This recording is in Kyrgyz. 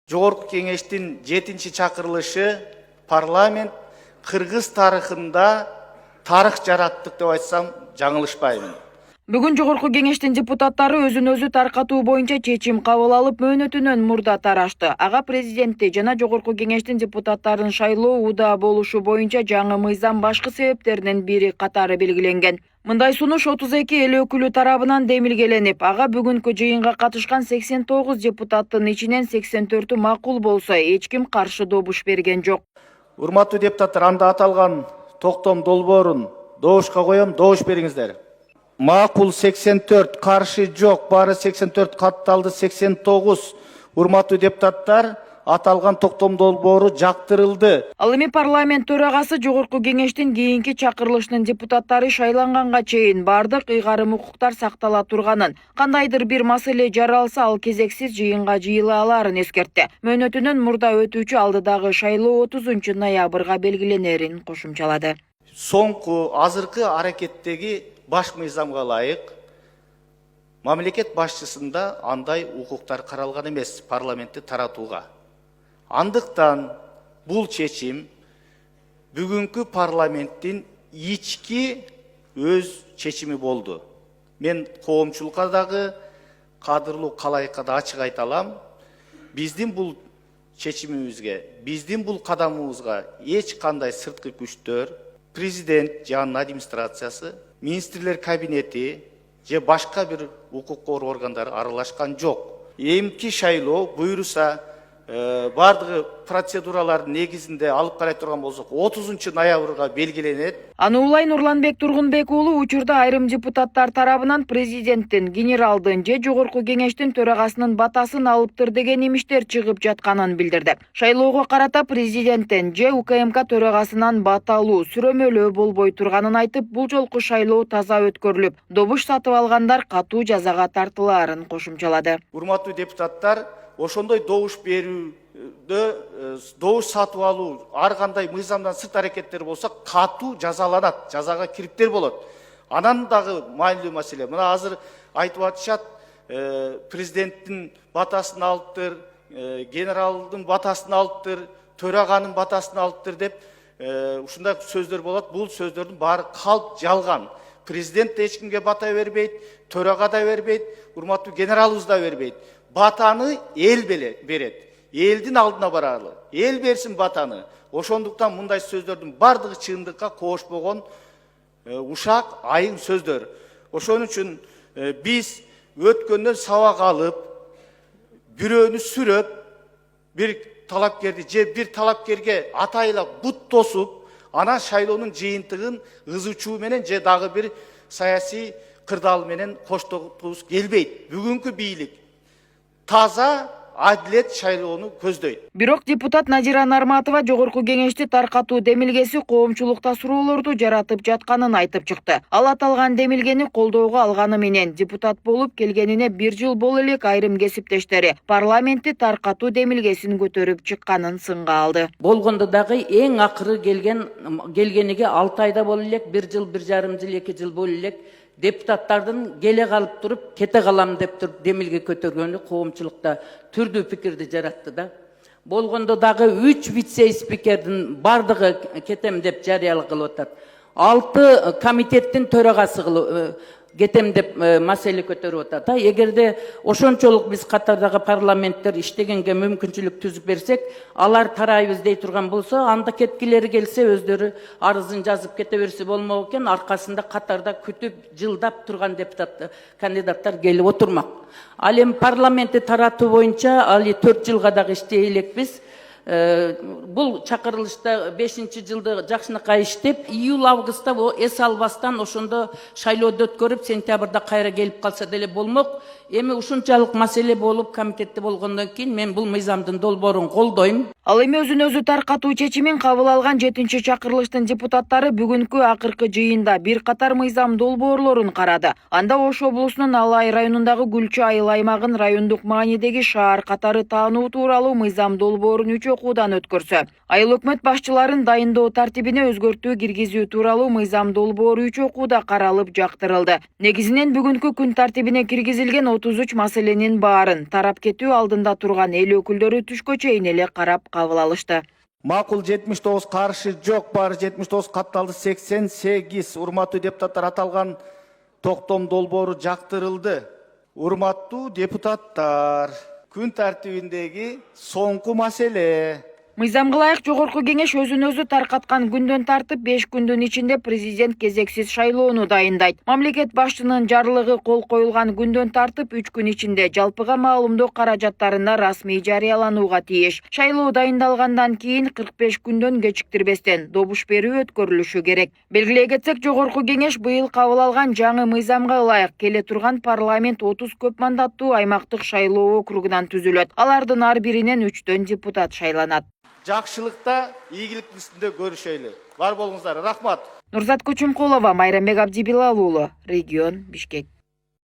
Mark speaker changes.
Speaker 1: Жогорку кеңештин 7-чакырылышы парламент Кыргыз тарыхында тарых жараттык деп айтсам жаңылышпаймын.
Speaker 2: Бүгүн Жогорку кеңештин депутаттары өзүн өзү таркатуу боюнча чечим кабыл алып мөөнөтүнөн мурда тарашты. Ага президентти жана Жогорку кеңештин депутаттарын шайлоо удаа болушу боюнча жаңы мыйзам башкы себептеринин бири катары белгиленген. Мындай сунуш 32 эл өкүлү тарабынан демилгеленип, ага бүгүнкү жыйынга катышкан 89 депутаттын ичинен 84-ü макул болсо, эч ким каршы добуш берген жок.
Speaker 1: Урматтуу депутаттар, анда аталган токтом долбоорун добушка коем, добуш бериңиздер. Макул 84, каршы жок, бары 84 катталды 89. Урматтуу депутаттар, аталган токтом долбоору жактырылды.
Speaker 2: Ал эми парламент төрагасы Жогорку кеңештин кийинки чакырылышынын депутаттары шайланганга чейин бардык ыйгарым укуктар сактала турганын, кандайдыр бир маселе жаралса ал кезексиз жыйынга жыйыла аларын эскертти. Мөөнөтүнөн мурда өтүүчү алдыдагы шайлоо 30 ноябрга белгиленерин кошумчалады.
Speaker 1: Соңку азыркы аракеттеги баш мыйзамга ылайык мамлекет башчысында андай укуктар каралган эмес парламентти таратууга. Андыктан бул чечим бүгүнкү парламенттин ички өз чечими болду. Мен коомчулукка дагы, кадырлуу калайыкка да ачык айта алам. Биздин бул чечимибизге, биздин бул кадамыбызга эч кандай сырткы күчтөр, президент жанын администрациясы, министрлер кабинети же башка бир укук коргоо органдары аралашкан жок. Эмки шайлоо буйруса бардыгы процедуралардын негизинде алып карай турган болсок 30 ноябрга белгиленет.
Speaker 2: Аны улай Нурланбек Тургунбек уулу учурда айрым депутаттар тарабынан президенттин, генералдын же Жогорку кеңештин төрагасынын батасын алыптыр деген имиштер чыгып жатканын билдирди. Шайлоого карата президенттен же УКМК төрагасынан бата алуу сүрөмөлөө болбой турганын айтып, бул жолку шайлоо таза өткөрүлүп, добуш сатып алгандар катуу жазага тартылаарын кошумчалады.
Speaker 1: Урматтуу депутаттар, ошондой добуш берүүдө, добуш сатып алуу, ар кандай мыйзамдан сырт аракеттер болсо катуу жазаланат, жазага кириптер болот. Анан дагы маанилүү маселе. Мына азыр айтып атышат, президенттин батасын алыптыр, генералдын батасын алыптыр, төраганын батасын алыптыр деп ушундай сөздөр болот. Бул сөздөрдүн баары калп жалган. Президент да эч кимге бата бербейт, төрага да бербейт, урматтуу генералыбыз да бербейт. Батаны эл берет. Элдин алдына баралы. Эл берсин батаны. Ошондуктан мындай сөздөрдүн бардыгы чындыкка кошпогон ушак, айың сөздөр. Ошон үчүн биз өткөндөн сабак алып, бирөөнү сүрөп, бир талапкерди же бир талапкерге атайла бут тосуп, анан шайлоонун жыйынтыгын ызычуу менен же дагы бир саясий кырдаал менен коштогубуз келбейт. Бүгүнкү бийлик таза, адилет шайлоону көздөйт.
Speaker 2: Бирок депутат Назира Нарматова Жогорку кеңешти таркатуу демилгеси коомчулукта суроолорду жаратып жатканын айтып чыкты. Ал аталган демилгени колдоого алганы менен депутат болуп келгенине 1 жыл боло элек айрым кесиптештери парламентти таркатуу демилгесин көтөрүп чыкканын сынга алды.
Speaker 3: Болгондо дагы эң акыры келгениге 6 айда боло элек, 1 жыл, 1,5 жыл, 2 жыл боло элек депутаттардын келе калып туруп, кете калам деп туруп демилге көтөргөнү коомчулукта түрдүү пикирди жаратты да. Болгондо дагы 3 вице-спикердин бардыгы кетем деп жарыялык кылып атат. 6 комитеттин төрагасы кетем деп маселе көтөрүп атат. Эгерде ошончолук биз катардагы парламенттер иштегенге мүмкүнчүлүк түзүп берсек, алар тарайбыз дей турган болсо, анда кеткилери келсе өздөрү арызын жазып кете берсе болмок экен, аркасында катарда күтүп жылдап турган кандидаттар келип отурмак. Ал эми парламентти таратуу боюнча али 4 жылга дагы иштей элекпиз. Бул чакырылышта 5-жылды жакшынакай иштеп, июль-августта эс албастан ошондо шайлоодо өткөрүп, сентябрда кайра келип калса деле болмок. Эми ушунчалык маселе болуп комитетте болгондон кийин мен бул мыйзамдын долбоорун колдойм.
Speaker 2: Ал эми өзүн өзү таркатуу чечимин кабыл алган 7-чакырылыштын депутаттары бүгүнкү акыркы жыйында бир катар мыйзам долбоорлорун карады. Анда Ош облусунун Алай районундагы Гүлчү айыл аймагын райондук маанидеги шаар катары таануу тууралуу мыйзам долбоорун 3 окуудан өткөрсө, айыл өкмөт башчыларын дайындоо тартибине өзгөртүү киргизүү тууралуу мыйзам долбоору 3 окууда каралып жактырылды. Негизинен бүгүнкү күн тартибине киргизилген 33 маселенин баарын тарап кетүү алдында турган эл өкүлдөрү түшкө чейин эле карап кабыл алышты.
Speaker 1: Макул 79, каршы жок, баары 79, катталды 88. Урматтуу депутаттар, аталган токтом долбоору жактырылды. Урматтуу депутаттар, күн тартибиндеги соңку маселе.
Speaker 2: Мыйзамга ылайык Жогорку кеңеш өзүн өзү таркаткан күндөн тартып 5 күндүн ичинде президент кезексиз шайлоону дайындайт. Мамлекет башчынын жарлыгы кол коюлган күндөн тартып 3 күн ичинде жалпыга маалымдоо каражаттарына расмий жарыяланууга тийиш. Шайлоо дайындалгандан кийин 45 күндөн кечиктирбестен добуш берүү өткөрүлүшү керек. Белгилей кетсек, Жогорку кеңеш быйыл кабыл алган жаңы мыйзамга ылайык келе турган парламент 30 көп мандаттуу аймактык шайлоо округунан түзүлөт. Алардын ар биринен 3 депутат шайланат.
Speaker 1: Жакшылыкта, ийгиликтин үстүндө көрүшөйлү. Бар болуңуздар, рахмат.
Speaker 2: Нурзат Көчүмкулова, Майрамбек Абдибилал уулу, регион Бишкек.